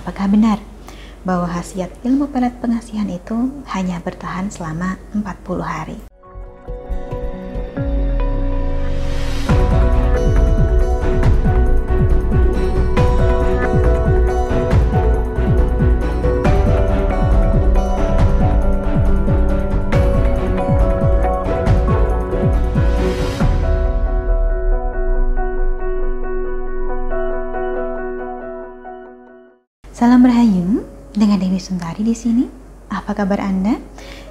Apakah benar bahwa khasiat ilmu pelet pengasihan itu hanya bertahan selama 40 hari? Salam Rahayu, dengan Dewi Suntari di sini. Apa kabar Anda?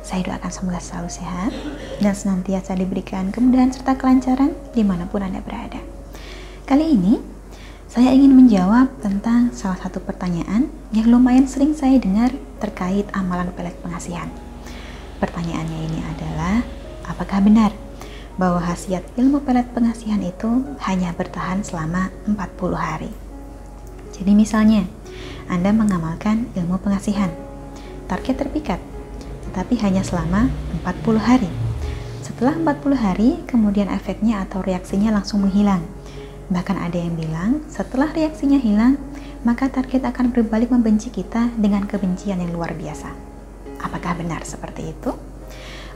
Saya doakan semoga selalu sehat dan senantiasa diberikan kemudahan serta kelancaran dimanapun Anda berada. Kali ini, saya ingin menjawab tentang salah satu pertanyaan yang lumayan sering saya dengar terkait amalan pelet pengasihan. Pertanyaannya ini adalah, apakah benar bahwa khasiat ilmu pelet pengasihan itu hanya bertahan selama 40 hari? Jadi misalnya, Anda mengamalkan ilmu pengasihan, target terpikat, tetapi hanya selama 40 hari. Setelah 40 hari, kemudian efeknya atau reaksinya langsung menghilang. Bahkan ada yang bilang, setelah reaksinya hilang, maka target akan berbalik membenci kita dengan kebencian yang luar biasa. Apakah benar seperti itu?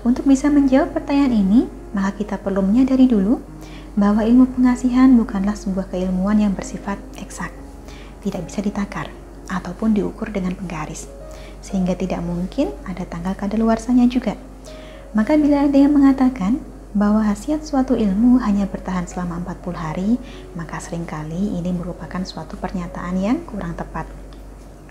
Untuk bisa menjawab pertanyaan ini, maka kita perlu menyadari dulu bahwa ilmu pengasihan bukanlah sebuah keilmuan yang bersifat eksak, tidak bisa ditakar ataupun diukur dengan penggaris, sehingga tidak mungkin ada tanggal kadaluarsanya juga. Maka bila ada yang mengatakan bahwa khasiat suatu ilmu hanya bertahan selama 40 hari, maka seringkali ini merupakan suatu pernyataan yang kurang tepat.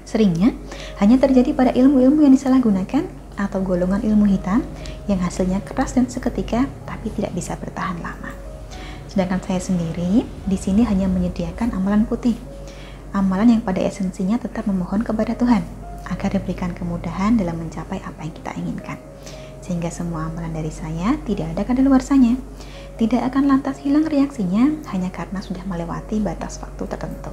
Seringnya hanya terjadi pada ilmu-ilmu yang disalahgunakan atau golongan ilmu hitam yang hasilnya keras dan seketika tapi tidak bisa bertahan lama. Sedangkan saya sendiri di sini hanya menyediakan amalan putih, amalan yang pada esensinya tetap memohon kepada Tuhan agar diberikan kemudahan dalam mencapai apa yang kita inginkan, sehingga semua amalan dari saya tidak ada kadaluarsanya, tidak akan lantas hilang reaksinya hanya karena sudah melewati batas waktu tertentu.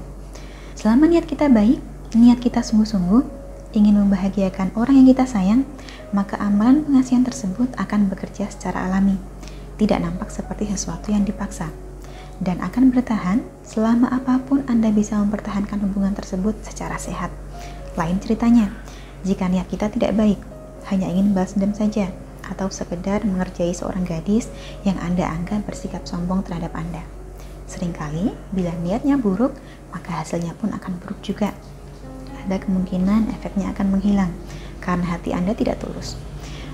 Selama niat kita baik, niat kita sungguh-sungguh ingin membahagiakan orang yang kita sayang, maka amalan pengasihan tersebut akan bekerja secara alami, tidak nampak seperti sesuatu yang dipaksa, dan akan bertahan selama apapun Anda bisa mempertahankan hubungan tersebut secara sehat. Lain ceritanya, jika niat kita tidak baik, hanya ingin balas dendam saja, atau sekedar mengerjai seorang gadis yang Anda anggap bersikap sombong terhadap Anda. Seringkali, bila niatnya buruk, maka hasilnya pun akan buruk juga. Ada kemungkinan efeknya akan menghilang, karena hati Anda tidak tulus.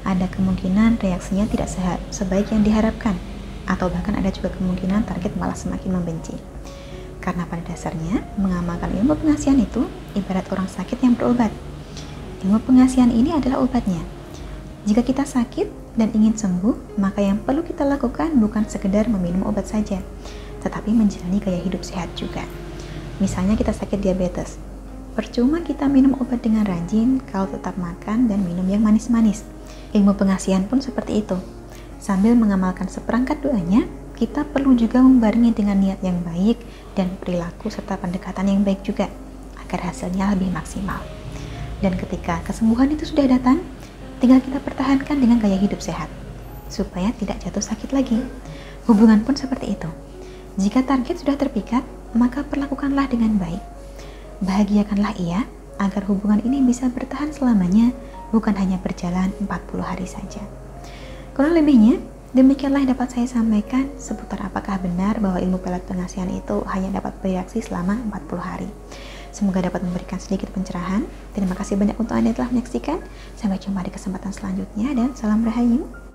Ada kemungkinan reaksinya tidak sebaik yang diharapkan, atau bahkan ada juga kemungkinan target malah semakin membenci. Karena pada dasarnya, mengamalkan ilmu pengasihan itu ibarat orang sakit yang berobat. Ilmu pengasihan ini adalah obatnya. Jika kita sakit dan ingin sembuh, maka yang perlu kita lakukan bukan sekedar meminum obat saja, tetapi menjalani gaya hidup sehat juga. Misalnya kita sakit diabetes, percuma kita minum obat dengan rajin kalau tetap makan dan minum yang manis-manis. Ilmu pengasihan pun seperti itu. Sambil mengamalkan seperangkat doanya, kita perlu juga membarengi dengan niat yang baik dan perilaku serta pendekatan yang baik juga, agar hasilnya lebih maksimal. Dan ketika kesembuhan itu sudah datang, tinggal kita pertahankan dengan gaya hidup sehat, supaya tidak jatuh sakit lagi. Hubungan pun seperti itu. Jika target sudah terpikat, maka perlakukanlah dengan baik. Bahagiakanlah ia, agar hubungan ini bisa bertahan selamanya, bukan hanya berjalan 40 hari saja. Kurang lebihnya, demikianlah yang dapat saya sampaikan seputar apakah benar bahwa ilmu pelet pengasihan itu hanya dapat bereaksi selama 40 hari. Semoga dapat memberikan sedikit pencerahan. Terima kasih banyak untuk Anda yang telah menyaksikan. Sampai jumpa di kesempatan selanjutnya dan salam Rahayu.